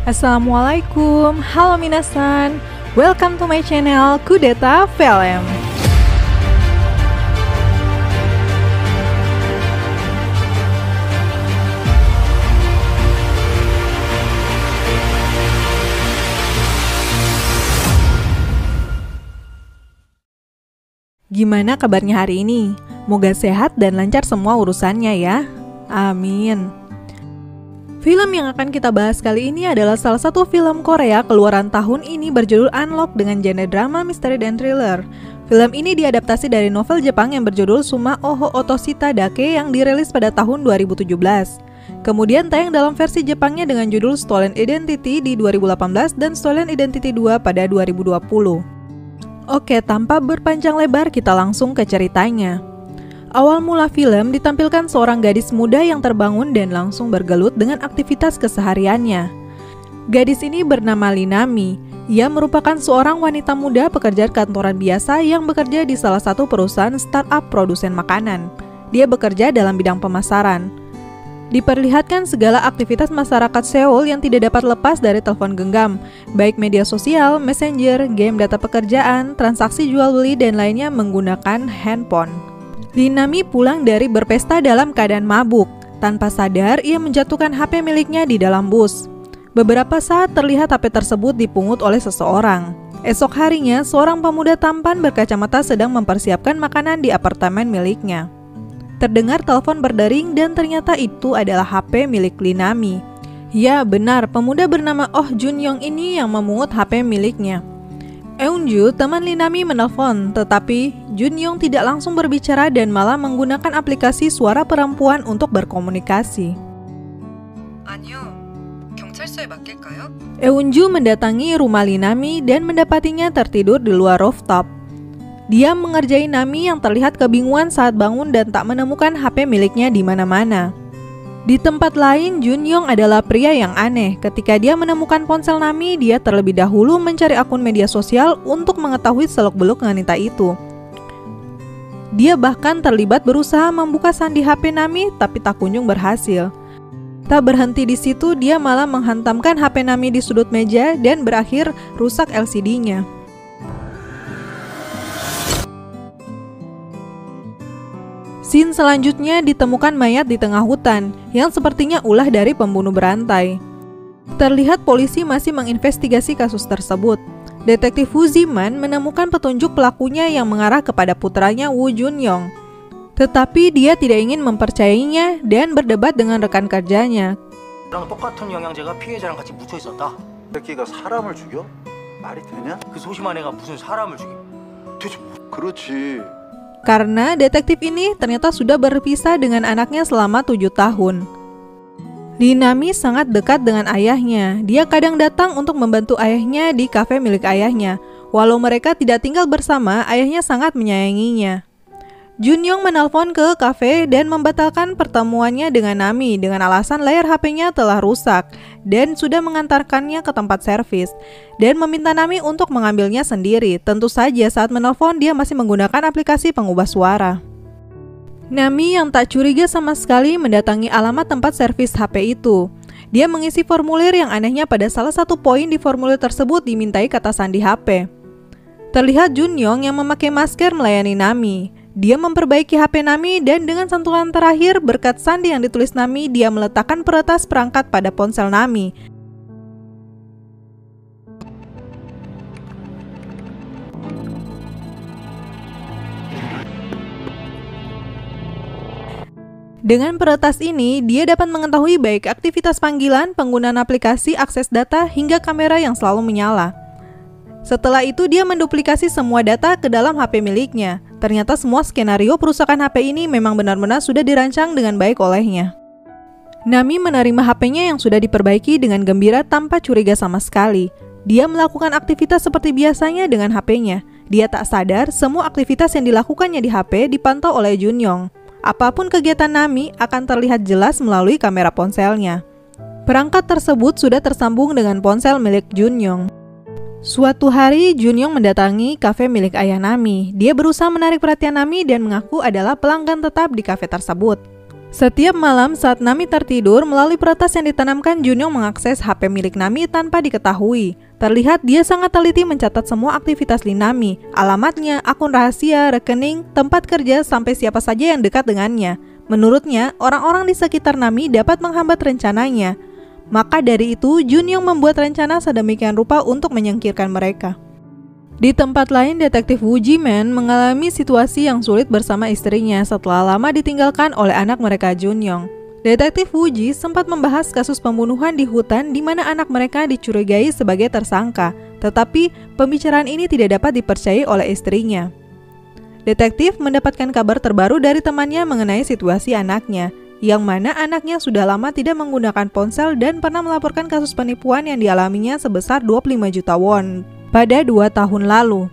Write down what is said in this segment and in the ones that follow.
Assalamualaikum, halo minasan, welcome to my channel Kudeta Film. Gimana kabarnya hari ini? Moga sehat dan lancar semua urusannya ya. Amin. Film yang akan kita bahas kali ini adalah salah satu film Korea keluaran tahun ini berjudul Unlock dengan genre drama, misteri, dan thriller. Film ini diadaptasi dari novel Jepang yang berjudul Suma Oho Otoshita Dake yang dirilis pada tahun 2017. Kemudian tayang dalam versi Jepangnya dengan judul Stolen Identity di 2018 dan Stolen Identity 2 pada 2020. Oke, tanpa berpanjang lebar kita langsung ke ceritanya. Awal mula film ditampilkan seorang gadis muda yang terbangun dan langsung bergelut dengan aktivitas kesehariannya. Gadis ini bernama Linami. Ia merupakan seorang wanita muda pekerja kantoran biasa yang bekerja di salah satu perusahaan startup produsen makanan. Dia bekerja dalam bidang pemasaran. Diperlihatkan segala aktivitas masyarakat Seoul yang tidak dapat lepas dari telepon genggam, baik media sosial, messenger, game data pekerjaan, transaksi jual beli, dan lainnya menggunakan handphone. Linami pulang dari berpesta dalam keadaan mabuk. Tanpa sadar, ia menjatuhkan HP miliknya di dalam bus. Beberapa saat terlihat HP tersebut dipungut oleh seseorang. Esok harinya, seorang pemuda tampan berkacamata sedang mempersiapkan makanan di apartemen miliknya. Terdengar telepon berdering dan ternyata itu adalah HP milik Linami. Ya, benar, pemuda bernama Oh Jun-young ini yang memungut HP miliknya. Eunju, teman Linami, menelpon, tetapi Jun-young tidak langsung berbicara dan malah menggunakan aplikasi suara perempuan untuk berkomunikasi. Eunju mendatangi rumah Linami dan mendapatinya tertidur di luar rooftop. Dia mengerjai Nami yang terlihat kebingungan saat bangun dan tak menemukan HP miliknya di mana-mana. Di tempat lain, Jun-young adalah pria yang aneh. Ketika dia menemukan ponsel Nami, dia terlebih dahulu mencari akun media sosial untuk mengetahui seluk-beluk wanita itu. Dia bahkan terlibat berusaha membuka sandi HP Nami, tapi tak kunjung berhasil. Tak berhenti di situ, dia malah menghantamkan HP Nami di sudut meja dan berakhir rusak LCD-nya. Scene selanjutnya ditemukan mayat di tengah hutan yang sepertinya ulah dari pembunuh berantai. Terlihat polisi masih menginvestigasi kasus tersebut. Detektif Woo Ziman menemukan petunjuk pelakunya yang mengarah kepada putranya Woo Jun-young. Tetapi dia tidak ingin mempercayainya dan berdebat dengan rekan kerjanya. 똑같은 영양제가 피해자랑 같이 묻혀 있었다. 새끼가 사람을 죽여? 말이 되냐? 그 소심한 애가 무슨 사람을 죽여? 대체 그렇지. Karena detektif ini ternyata sudah berpisah dengan anaknya selama 7 tahun. Linami sangat dekat dengan ayahnya. Dia kadang datang untuk membantu ayahnya di kafe milik ayahnya. Walau mereka tidak tinggal bersama, ayahnya sangat menyayanginya. Jun-young menelpon ke kafe dan membatalkan pertemuannya dengan Nami dengan alasan layar HP-nya telah rusak dan sudah mengantarkannya ke tempat servis dan meminta Nami untuk mengambilnya sendiri. Tentu saja saat menelpon dia masih menggunakan aplikasi pengubah suara. Nami yang tak curiga sama sekali mendatangi alamat tempat servis HP itu. Dia mengisi formulir yang anehnya pada salah satu poin di formulir tersebut dimintai kata sandi HP. Terlihat Jun-young yang memakai masker melayani Nami. Dia memperbaiki HP Nami dan dengan sentuhan terakhir berkat sandi yang ditulis Nami, dia meletakkan peretas perangkat pada ponsel Nami. Dengan peretas ini, dia dapat mengetahui baik aktivitas panggilan, penggunaan aplikasi, akses data, hingga kamera yang selalu menyala. Setelah itu, dia menduplikasi semua data ke dalam HP miliknya. Ternyata semua skenario perusakan HP ini memang benar-benar sudah dirancang dengan baik olehnya. Nami menerima HP-nya yang sudah diperbaiki dengan gembira tanpa curiga sama sekali. Dia melakukan aktivitas seperti biasanya dengan HP-nya. Dia tak sadar semua aktivitas yang dilakukannya di HP dipantau oleh Jun-young. Apapun kegiatan Nami akan terlihat jelas melalui kamera ponselnya. Perangkat tersebut sudah tersambung dengan ponsel milik Jun-young. Suatu hari, Jun-young mendatangi kafe milik ayah Nami. Dia berusaha menarik perhatian Nami dan mengaku adalah pelanggan tetap di kafe tersebut. Setiap malam saat Nami tertidur, melalui peretas yang ditanamkan, Junyoung mengakses HP milik Nami tanpa diketahui. Terlihat dia sangat teliti mencatat semua aktivitas Lee Nami, alamatnya, akun rahasia, rekening, tempat kerja, sampai siapa saja yang dekat dengannya. Menurutnya, orang-orang di sekitar Nami dapat menghambat rencananya. Maka dari itu, Junyoung membuat rencana sedemikian rupa untuk menyingkirkan mereka. Di tempat lain, detektif Woo Ji-man mengalami situasi yang sulit bersama istrinya setelah lama ditinggalkan oleh anak mereka Junyoung. Detektif Woo Ji sempat membahas kasus pembunuhan di hutan di mana anak mereka dicurigai sebagai tersangka, tetapi pembicaraan ini tidak dapat dipercayai oleh istrinya. Detektif mendapatkan kabar terbaru dari temannya mengenai situasi anaknya, yang mana anaknya sudah lama tidak menggunakan ponsel dan pernah melaporkan kasus penipuan yang dialaminya sebesar 25 juta won pada 2 tahun lalu.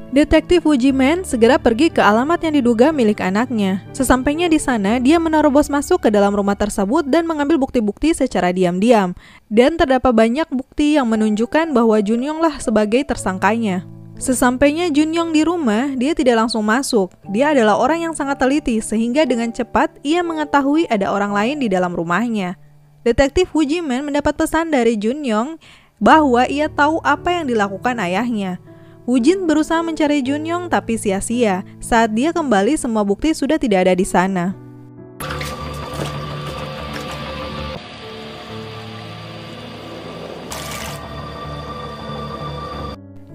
Detektif Woo Ji-man segera pergi ke alamat yang diduga milik anaknya. Sesampainya di sana, dia menerobos masuk ke dalam rumah tersebut dan mengambil bukti-bukti secara diam-diam. Dan terdapat banyak bukti yang menunjukkan bahwa Junyoung lah sebagai tersangkanya. Sesampainya Junyoung di rumah, dia tidak langsung masuk. Dia adalah orang yang sangat teliti sehingga dengan cepat ia mengetahui ada orang lain di dalam rumahnya. Detektif Woo Ji-man mendapat pesan dari Junyoung bahwa ia tahu apa yang dilakukan ayahnya. Woo Jin berusaha mencari Junyoung tapi sia-sia. Saat dia kembali, semua bukti sudah tidak ada di sana.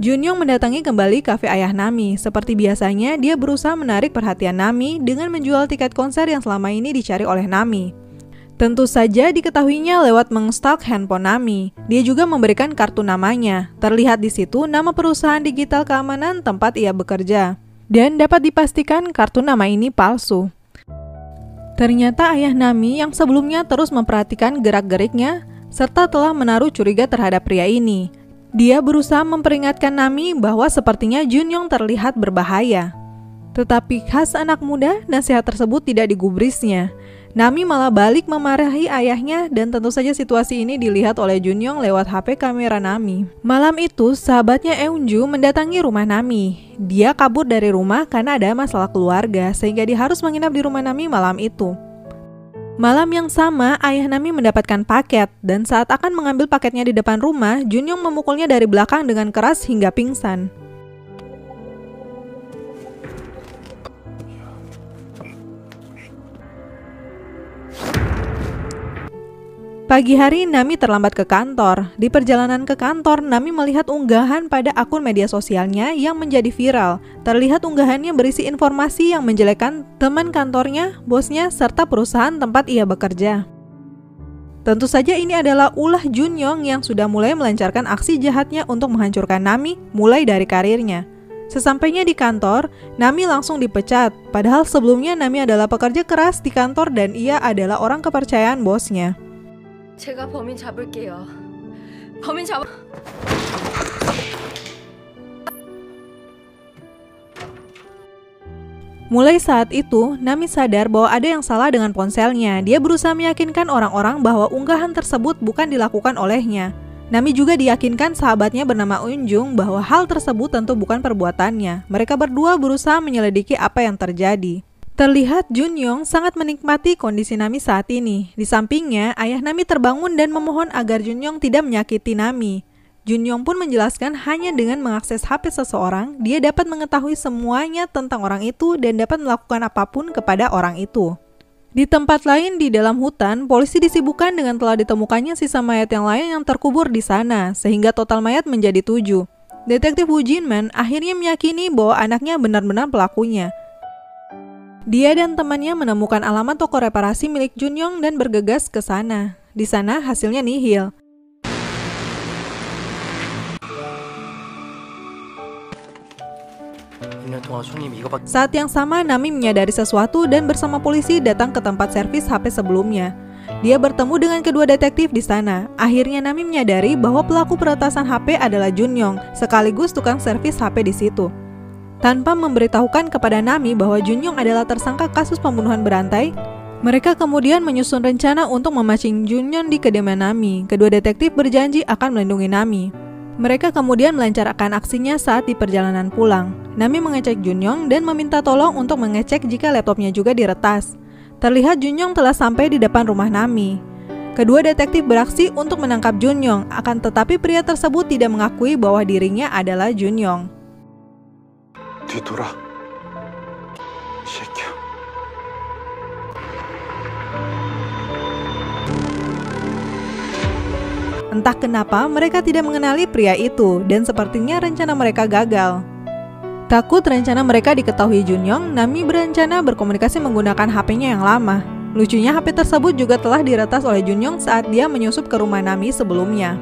Junyoung mendatangi kembali kafe ayah Nami. Seperti biasanya, dia berusaha menarik perhatian Nami dengan menjual tiket konser yang selama ini dicari oleh Nami. Tentu saja diketahuinya lewat mengstalk handphone Nami. Dia juga memberikan kartu namanya. Terlihat di situ nama perusahaan digital keamanan tempat ia bekerja. Dan dapat dipastikan kartu nama ini palsu. Ternyata ayah Nami yang sebelumnya terus memperhatikan gerak-geriknya serta telah menaruh curiga terhadap pria ini. Dia berusaha memperingatkan Nami bahwa sepertinya Junyoung terlihat berbahaya. Tetapi khas anak muda, nasihat tersebut tidak digubrisnya. Nami malah balik memarahi ayahnya dan tentu saja situasi ini dilihat oleh Junyoung lewat HP kamera Nami. Malam itu, sahabatnya Eunju mendatangi rumah Nami. Dia kabur dari rumah karena ada masalah keluarga sehingga dia harus menginap di rumah Nami malam itu. Malam yang sama, ayah Nami mendapatkan paket dan saat akan mengambil paketnya di depan rumah, Junyoung memukulnya dari belakang dengan keras hingga pingsan. Pagi hari, Nami terlambat ke kantor. Di perjalanan ke kantor, Nami melihat unggahan pada akun media sosialnya yang menjadi viral. Terlihat unggahannya berisi informasi yang menjelekkan teman kantornya, bosnya, serta perusahaan tempat ia bekerja. Tentu saja ini adalah ulah Junyoung yang sudah mulai melancarkan aksi jahatnya untuk menghancurkan Nami mulai dari karirnya. Sesampainya di kantor, Nami langsung dipecat. Padahal sebelumnya Nami adalah pekerja keras di kantor dan ia adalah orang kepercayaan bosnya. 제가 범인 잡을게요. 범인 잡... Mulai saat itu, Nami sadar bahwa ada yang salah dengan ponselnya. Dia berusaha meyakinkan orang-orang bahwa unggahan tersebut bukan dilakukan olehnya. Nami juga diyakinkan sahabatnya bernama Eunjung bahwa hal tersebut tentu bukan perbuatannya. Mereka berdua berusaha menyelidiki apa yang terjadi. Terlihat Junyoung sangat menikmati kondisi Nami saat ini. Di sampingnya, ayah Nami terbangun dan memohon agar Junyoung tidak menyakiti Nami. Junyoung pun menjelaskan hanya dengan mengakses HP seseorang, dia dapat mengetahui semuanya tentang orang itu dan dapat melakukan apapun kepada orang itu. Di tempat lain di dalam hutan, polisi disibukkan dengan telah ditemukannya sisa mayat yang lain yang terkubur di sana, sehingga total mayat menjadi 7. Detektif Woo Ji-man akhirnya meyakini bahwa anaknya benar-benar pelakunya. Dia dan temannya menemukan alamat toko reparasi milik Junyoung dan bergegas ke sana. Di sana hasilnya nihil. Saat yang sama, Nami menyadari sesuatu dan bersama polisi datang ke tempat servis HP sebelumnya. Dia bertemu dengan kedua detektif di sana. Akhirnya Nami menyadari bahwa pelaku peretasan HP adalah Junyoung, sekaligus tukang servis HP di situ. Tanpa memberitahukan kepada Nami bahwa Junyoung adalah tersangka kasus pembunuhan berantai, mereka kemudian menyusun rencana untuk memancing Junyoung di kediaman Nami. Kedua detektif berjanji akan melindungi Nami. Mereka kemudian melancarkan aksinya saat di perjalanan pulang. Nami mengecek Junyoung dan meminta tolong untuk mengecek jika laptopnya juga diretas. Terlihat Junyoung telah sampai di depan rumah Nami. Kedua detektif beraksi untuk menangkap Junyoung, akan tetapi pria tersebut tidak mengakui bahwa dirinya adalah Junyoung. 뒤돌아. 이 새끼야. Entah kenapa mereka tidak mengenali pria itu dan sepertinya rencana mereka gagal. Takut rencana mereka diketahui Junyoung, Nami berencana berkomunikasi menggunakan HP-nya yang lama. Lucunya HP tersebut juga telah diretas oleh Junyoung saat dia menyusup ke rumah Nami sebelumnya.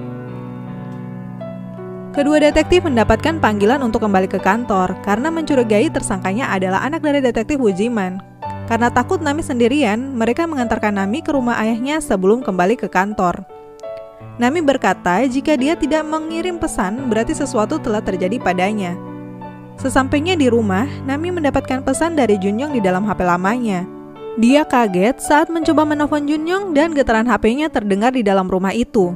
Kedua detektif mendapatkan panggilan untuk kembali ke kantor karena mencurigai tersangkanya adalah anak dari detektif Wujiman. Karena takut Nami sendirian, mereka mengantarkan Nami ke rumah ayahnya sebelum kembali ke kantor. Nami berkata jika dia tidak mengirim pesan berarti sesuatu telah terjadi padanya. Sesampainya di rumah, Nami mendapatkan pesan dari Junyoung di dalam HP lamanya. Dia kaget saat mencoba menelpon Junyoung dan getaran HP-nya terdengar di dalam rumah itu.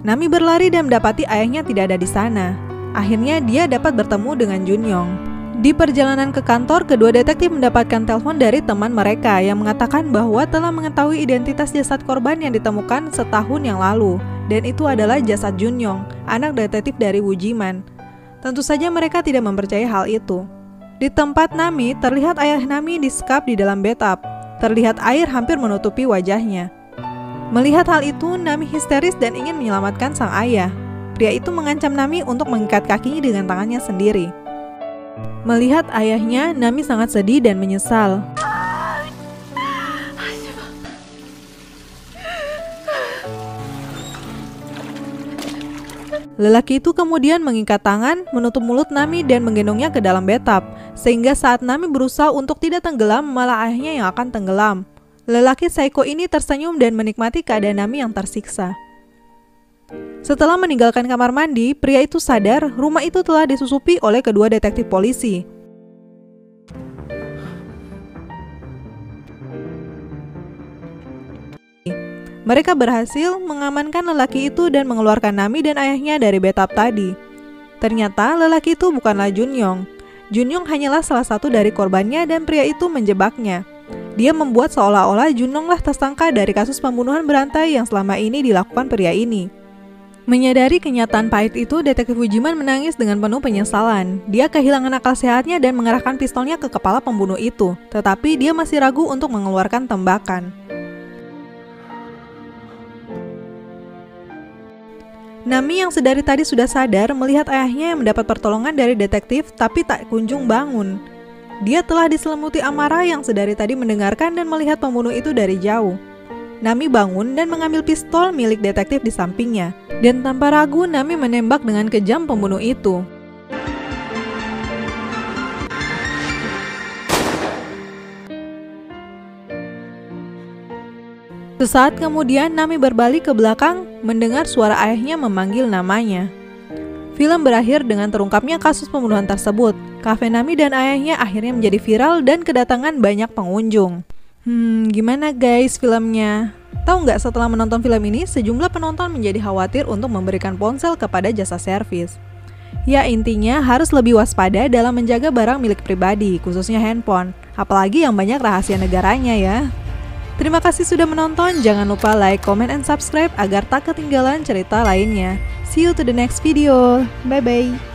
Nami berlari dan mendapati ayahnya tidak ada di sana. Akhirnya dia dapat bertemu dengan Junyoung. Di perjalanan ke kantor, kedua detektif mendapatkan telepon dari teman mereka yang mengatakan bahwa telah mengetahui identitas jasad korban yang ditemukan setahun yang lalu. Dan itu adalah jasad Junyoung, anak detektif dari Wujiman. Tentu saja mereka tidak mempercayai hal itu. Di tempat Nami, terlihat ayah Nami disekap di dalam bathtub. Terlihat air hampir menutupi wajahnya. Melihat hal itu, Nami histeris dan ingin menyelamatkan sang ayah. Pria itu mengancam Nami untuk mengikat kakinya dengan tangannya sendiri. Melihat ayahnya, Nami sangat sedih dan menyesal. Lelaki itu kemudian mengikat tangan, menutup mulut Nami dan menggendongnya ke dalam bathtub, sehingga saat Nami berusaha untuk tidak tenggelam, malah ayahnya yang akan tenggelam. Lelaki psycho ini tersenyum dan menikmati keadaan Nami yang tersiksa. Setelah meninggalkan kamar mandi, pria itu sadar rumah itu telah disusupi oleh kedua detektif polisi. Mereka berhasil mengamankan lelaki itu dan mengeluarkan Nami dan ayahnya dari bathtub tadi. Ternyata lelaki itu bukanlah Junyoung. Junyoung hanyalah salah satu dari korbannya dan pria itu menjebaknya. Dia membuat seolah-olah Junyoung lah tersangka dari kasus pembunuhan berantai yang selama ini dilakukan pria ini. Menyadari kenyataan pahit itu, detektif Wujiman menangis dengan penuh penyesalan. Dia kehilangan akal sehatnya dan mengarahkan pistolnya ke kepala pembunuh itu, tetapi dia masih ragu untuk mengeluarkan tembakan. Nami yang sedari tadi sudah sadar melihat ayahnya yang mendapat pertolongan dari detektif tapi tak kunjung bangun. Dia telah diselimuti amarah yang sedari tadi mendengarkan dan melihat pembunuh itu dari jauh. Nami bangun dan mengambil pistol milik detektif di sampingnya. Dan tanpa ragu Nami menembak dengan kejam pembunuh itu. Sesaat kemudian Nami berbalik ke belakang mendengar suara ayahnya memanggil namanya. Film berakhir dengan terungkapnya kasus pembunuhan tersebut. Kafe Nami dan ayahnya akhirnya menjadi viral dan kedatangan banyak pengunjung. Gimana guys filmnya? Tahu nggak setelah menonton film ini, sejumlah penonton menjadi khawatir untuk memberikan ponsel kepada jasa servis. Ya intinya harus lebih waspada dalam menjaga barang milik pribadi, khususnya handphone. Apalagi yang banyak rahasia negaranya ya. Terima kasih sudah menonton, jangan lupa like, comment, and subscribe agar tak ketinggalan cerita lainnya. See you to the next video, bye-bye.